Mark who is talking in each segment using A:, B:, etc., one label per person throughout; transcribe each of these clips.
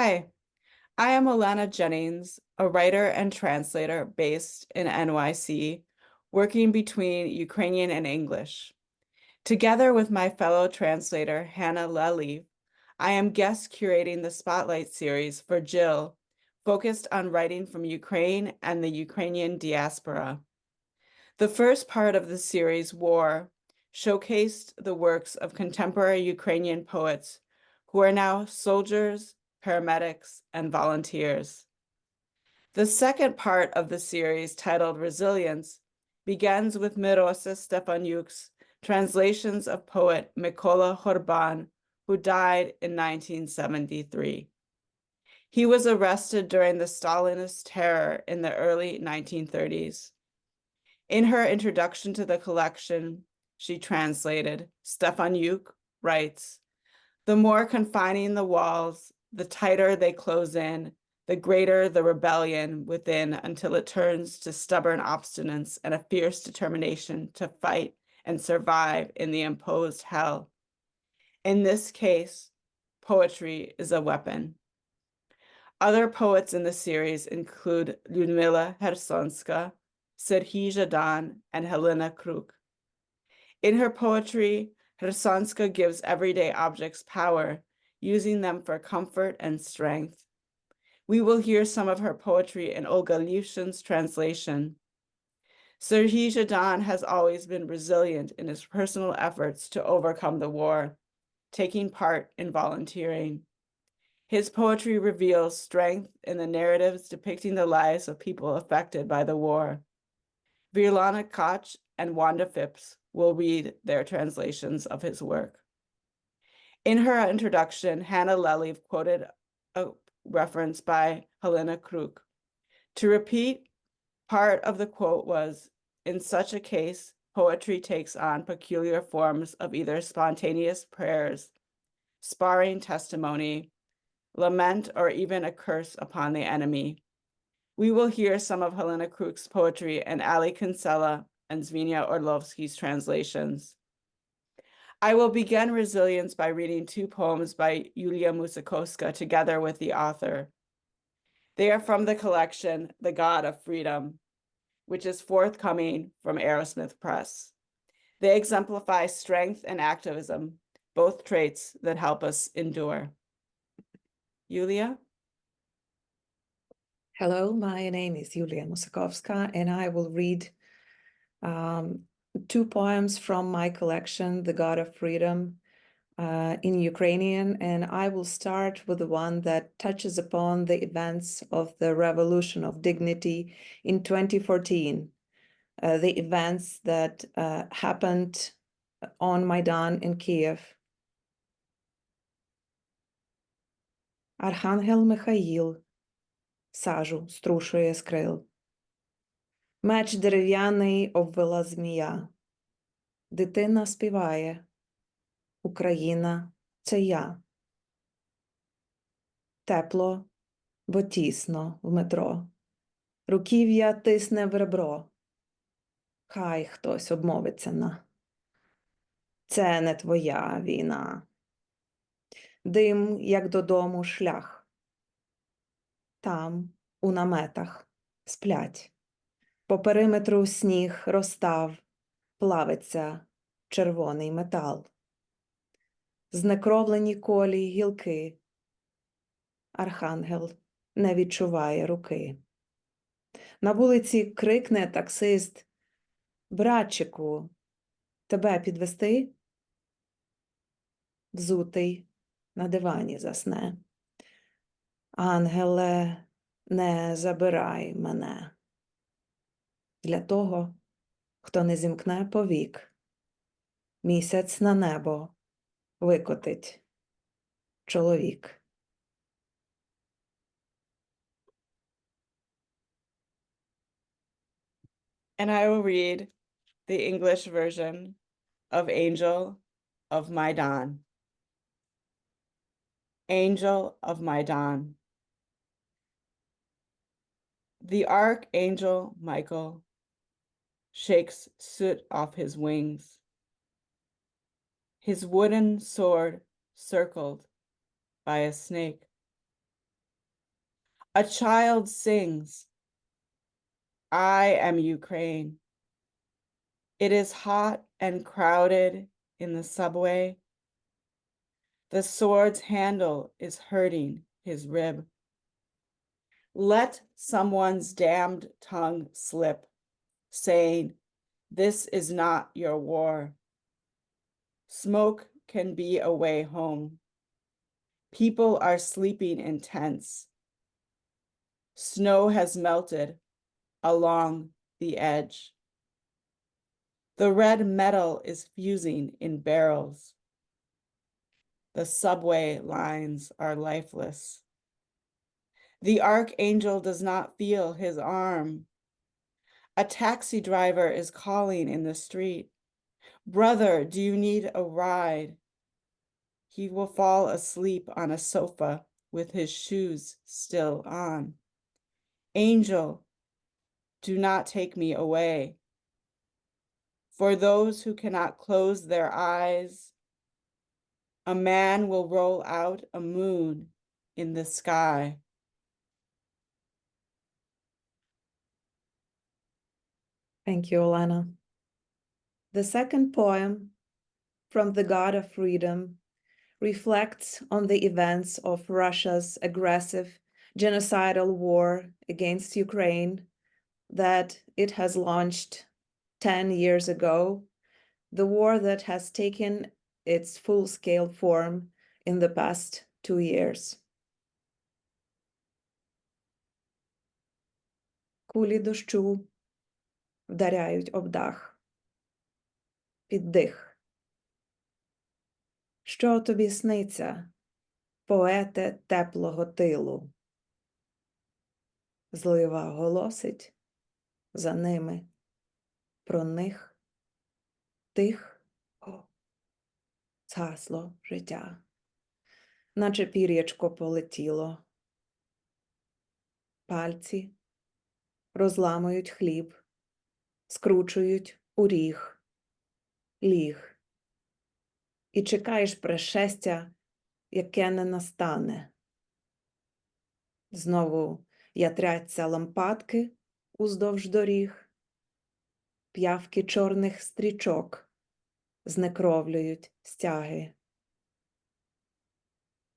A: Hi, I am Olena Jennings, a writer and translator based in NYC, working between Ukrainian and English. Together with my fellow translator, Hanna Leliv, I am guest curating the Spotlight series for Jill, focused on writing from Ukraine and the Ukrainian Diaspora. The first part of the series, War, showcased the works of contemporary Ukrainian poets who are now soldiers, paramedics, and volunteers. The second part of the series, titled Resilience, begins with Mirosa Stefaniuk's translations of poet Mykola Horban, who died in 1973. He was arrested during the Stalinist terror in the early 1930s. In her introduction to the collection, she translated, Stefaniuk writes, "The more confining the walls, the tighter they close in, the greater the rebellion within until it turns to stubborn obstinance and a fierce determination to fight and survive in the imposed hell. In this case, poetry is a weapon." Other poets in the series include Lyudmila Hersonska, Serhii Zhadan, and Helena Kruk. In her poetry, Hersonska gives everyday objects power, using them for comfort and strength. We will hear some of her poetry in Olga Lyushin's translation. Serhii Zhadan has always been resilient in his personal efforts to overcome the war, taking part in volunteering. His poetry reveals strength in the narratives depicting the lives of people affected by the war. Virlana Koch and Wanda Phipps will read their translations of his work. In her introduction, Hanna Leliv quoted a reference by Helena Kruk. To repeat, part of the quote was, "In such a case, poetry takes on peculiar forms of either spontaneous prayers, sparring testimony, lament, or even a curse upon the enemy." We will hear some of Helena Kruk's poetry and Ali Kinsella and Zvinia Orlovsky's translations. I will begin Resilience by reading two poems by Yuliya Musakovska together with the author. They are from the collection, The God of Freedom, which is forthcoming from Aerosmith Press. They exemplify strength and activism, both traits that help us endure. Yuliya?
B: Hello, my name is Yuliya Musakovska, and I will read two poems from my collection, The God of Freedom, in Ukrainian, and I will start with the one that touches upon the events of the Revolution of Dignity in 2014, the events that happened on Maydan in Kiev. Архангел Михаїл сажу струшує з крил. Меч дерев'яний обвела змія. Дитина співає. Україна – це я. Тепло, бо тісно в метро. Руків'я тисне в ребро. Хай хтось обмовиться на. Це не твоя війна. Дим, як додому, шлях. Там, у наметах, сплять. По периметру сніг розстав, плавиться червоний метал. Знекровлені колії гілки. Архангел не відчуває руки. На вулиці крикне таксист: «Братчику, тебе підвести?» Взутий на дивані засне. Ангеле, не забирай мене. Для того, хто не зімкне повік, місяць на небо викотить чоловік.
A: And I will read the English version of Angel of Maydan. Angel of Maydan. The Archangel Michael shakes soot off his wings. His wooden sword circled by a snake. A child sings, I am Ukraine. It is hot and crowded in the subway. The sword's handle is hurting his rib. Let someone's damned tongue slip, saying, this is not your war. Smoke can be a way home. People are sleeping in tents. Snow has melted along the edge. The red metal is fusing in barrels. The subway lines are lifeless. The archangel does not feel his arm. A taxi driver is calling in the street. Brother, do you need a ride? He will fall asleep on a sofa with his shoes still on. Angel, do not take me away. For those who cannot close their eyes, a man will roll out a moon in the sky.
B: Thank you, Olena. The second poem, From the God of Freedom, reflects on the events of Russia's aggressive genocidal war against Ukraine that it has launched 10 years ago, the war that has taken its full-scale form in the past 2 years. Кулі дощу вдаряють об дах. Під дих. Що тобі сниться, поете теплого тилу? Злива голосить за ними, про них, тих, згасло життя, наче пір'ячко полетіло. Пальці розламують хліб, скручують у ріг, ліг. І чекаєш пришестя, яке не настане. Знову ятряться лампадки уздовж доріг, п'явки чорних стрічок знекровлюють стяги.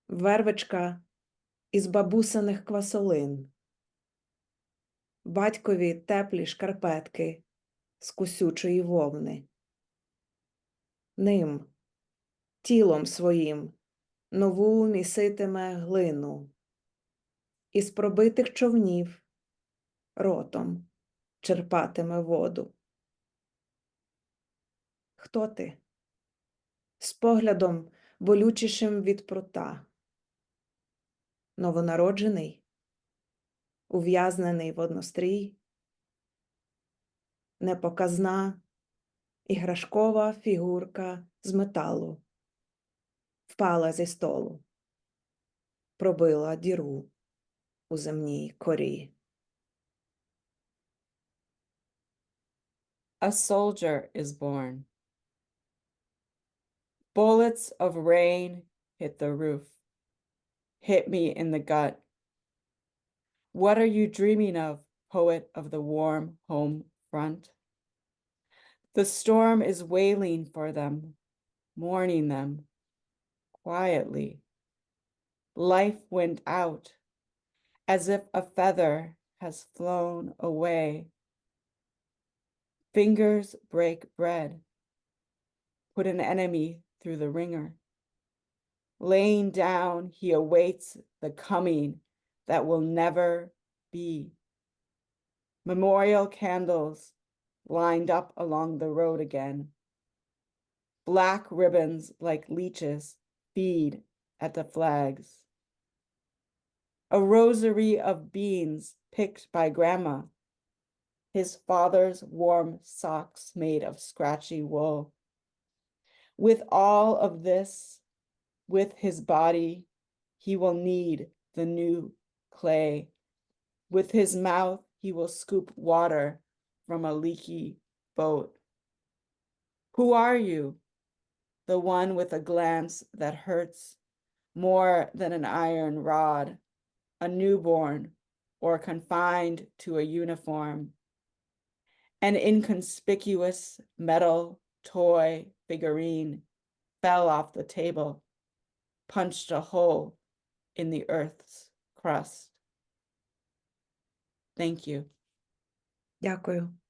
B: Вервичка із бабусиних квасолин, батькові теплі шкарпетки з кусючої вовни. Ним, тілом своїм, нову міситиме глину. Із пробитих човнів ротом черпатиме воду. Хто ти? З поглядом болючішим від прута. Новонароджений? Ув'язнений в однострій? Непоказна, іграшкова фігурка з металу. Впала зі столу. Пробила діру у земній корі.
A: A soldier is born. Bullets of rain hit the roof, hit me in the gut. What are you dreaming of, poet of the warm home front? The storm is wailing for them, mourning them, quietly. Life went out, as if a feather has flown away. Fingers break bread, put an enemy through the ringer. Laying down, he awaits the coming that will never be. Memorial candles lined up along the road again. Black ribbons like leeches feed at the flags. A rosary of beans picked by grandma. His father's warm socks made of scratchy wool. With all of this, with his body, he will knead the new clay. With his mouth, he will scoop water from a leaky boat. Who are you? The one with a glance that hurts more than an iron rod, a newborn or confined to a uniform. An inconspicuous metal toy figurine fell off the table, punched a hole in the earth's crust. Thank you.
B: Дякую.